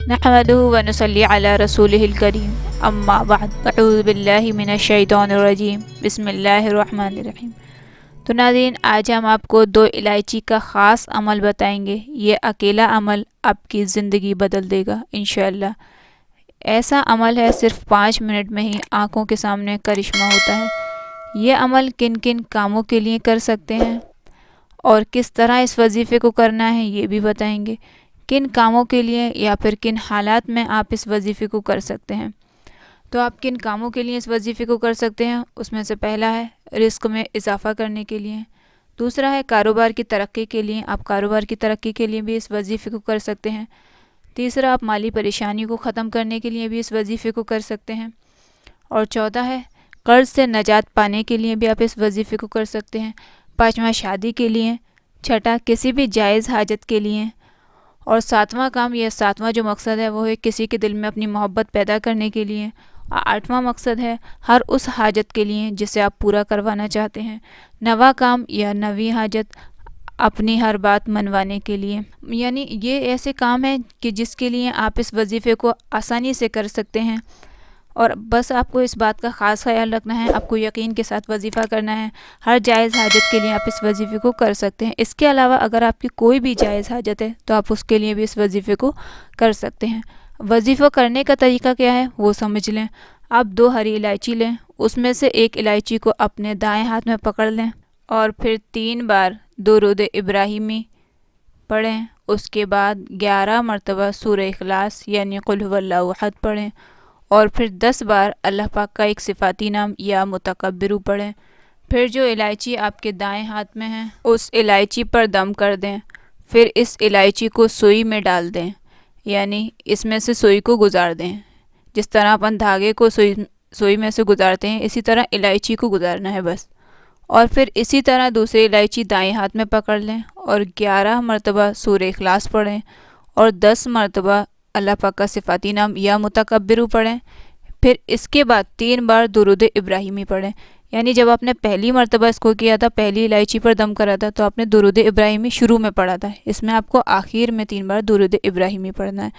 نحمدہ ونصلی علی رسولہ الکریم اما بعد اعوذ باللہ من الشیطان الرجیم بسم اللہ الرحمن الرحیم۔ تو ناظرین، آج ہم آپ کو 2 الائچی کا خاص عمل بتائیں گے۔ یہ اکیلا عمل آپ کی زندگی بدل دے گا انشاءاللہ۔ ایسا عمل ہے صرف 5 منٹ میں ہی آنکھوں کے سامنے کرشمہ ہوتا ہے۔ یہ عمل کن کن کاموں کے لیے کر سکتے ہیں اور کس طرح اس وظیفے کو کرنا ہے یہ بھی بتائیں گے۔ کن کاموں کے لیے یا پھر کن حالات میں آپ اس وظیفے کو کر سکتے ہیں۔ تو آپ کن کاموں کے لیے اس وظیفے کو کر سکتے ہیں، اس میں سے پہلا ہے رزق میں اضافہ کرنے کے لیے، دوسرا ہے کاروبار کی ترقی کے لیے، آپ کاروبار کی ترقی کے لیے بھی اس وظیفے کو کر سکتے ہیں، تیسرا آپ مالی پریشانی کو ختم کرنے کے لیے بھی اس وظیفے کو کر سکتے ہیں، اور چوتھا ہے قرض سے نجات پانے کے لیے بھی آپ اس وظیفے کو کر سکتے ہیں، پانچواں شادی کے لیے، چھٹا کسی بھی جائز حاجت کے لیے، اور ساتواں کام یا ساتواں جو مقصد ہے وہ ہے کسی کے دل میں اپنی محبت پیدا کرنے کے لیے، اور آٹھواں مقصد ہے ہر اس حاجت کے لیے جسے آپ پورا کروانا چاہتے ہیں، نواں کام یا نویں حاجت اپنی ہر بات منوانے کے لیے۔ یعنی یہ ایسے کام ہیں کہ جس کے لیے آپ اس وظیفے کو آسانی سے کر سکتے ہیں، اور بس آپ کو اس بات کا خاص خیال رکھنا ہے، آپ کو یقین کے ساتھ وظیفہ کرنا ہے۔ ہر جائز حاجت کے لیے آپ اس وظیفے کو کر سکتے ہیں۔ اس کے علاوہ اگر آپ کی کوئی بھی جائز حاجت ہے تو آپ اس کے لیے بھی اس وظیفے کو کر سکتے ہیں۔ وظیفہ کرنے کا طریقہ کیا ہے وہ سمجھ لیں۔ آپ 2 ہری الائچی لیں، اس میں سے ایک الائچی کو اپنے دائیں ہاتھ میں پکڑ لیں اور پھر 3 بار درود ابراہیمی پڑھیں۔ اس کے بعد 11 مرتبہ سورہ اخلاص یعنی قل هو اللہ احد پڑھیں، اور پھر 10 بار اللہ پاک کا ایک صفاتی نام یا متکبر پڑھیں۔ پھر جو الائچی آپ کے دائیں ہاتھ میں ہے اس الائچی پر دم کر دیں، پھر اس الائچی کو سوئی میں ڈال دیں، یعنی اس میں سے سوئی کو گزار دیں۔ جس طرح اپن دھاگے کو سوئی میں سے گزارتے ہیں اسی طرح الائچی کو گزارنا ہے بس، اور پھر اسی طرح دوسری الائچی دائیں ہاتھ میں پکڑ لیں اور 11 مرتبہ سورہ اخلاص پڑھیں اور 10 مرتبہ اللہ پاک کا صفاتی نام یا متکبر پڑھیں۔ پھر اس کے بعد 3 بار درود ابراہیمی پڑھیں، یعنی جب آپ نے پہلی مرتبہ اس کو کیا تھا، پہلی الائچی پر دم کرا تھا تو آپ نے درود ابراہیمی شروع میں پڑھا تھا، اس میں آپ کو آخر میں 3 بار درود ابراہیمی پڑھنا ہے۔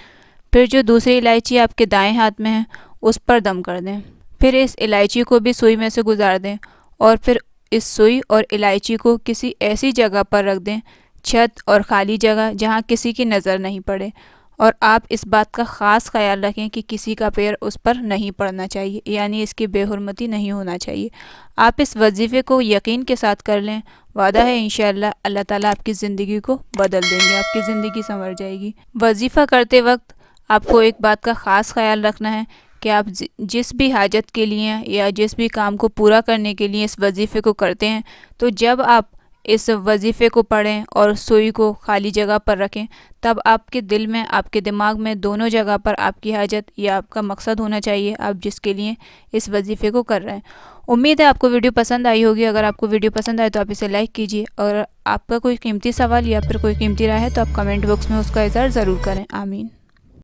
پھر جو دوسری الائچی آپ کے دائیں ہاتھ میں ہے اس پر دم کر دیں، پھر اس الائچی کو بھی سوئی میں سے گزار دیں، اور پھر اس سوئی اور الائچی کو کسی ایسی جگہ پر رکھ دیں، چھت اور خالی جگہ جہاں کسی کی نظر نہیں پڑے، اور آپ اس بات کا خاص خیال رکھیں کہ کسی کا پیر اس پر نہیں پڑنا چاہیے، یعنی اس کی بے حرمتی نہیں ہونا چاہیے۔ آپ اس وظیفے کو یقین کے ساتھ کر لیں، وعدہ ہے انشاءاللہ اللہ تعالیٰ آپ کی زندگی کو بدل دیں گے، آپ کی زندگی سنور جائے گی۔ وظیفہ کرتے وقت آپ کو ایک بات کا خاص خیال رکھنا ہے کہ آپ جس بھی حاجت کے لیے یا جس بھی کام کو پورا کرنے کے لیے اس وظیفے کو کرتے ہیں تو جب آپ اس وظیفے کو پڑھیں اور سوئی کو خالی جگہ پر رکھیں تب آپ کے دل میں، آپ کے دماغ میں دونوں جگہ پر آپ کی حاجت یا آپ کا مقصد ہونا چاہیے، آپ جس کے لیے اس وظیفے کو کر رہے ہیں۔ امید ہے آپ کو ویڈیو پسند آئی ہوگی۔ اگر آپ کو ویڈیو پسند آئے تو آپ اسے لائک کیجیے، اور آپ کا کوئی قیمتی سوال یا پھر کوئی قیمتی رائے ہے تو آپ کمنٹ باکس میں اس کا اظہار ضرور کریں۔ آمین۔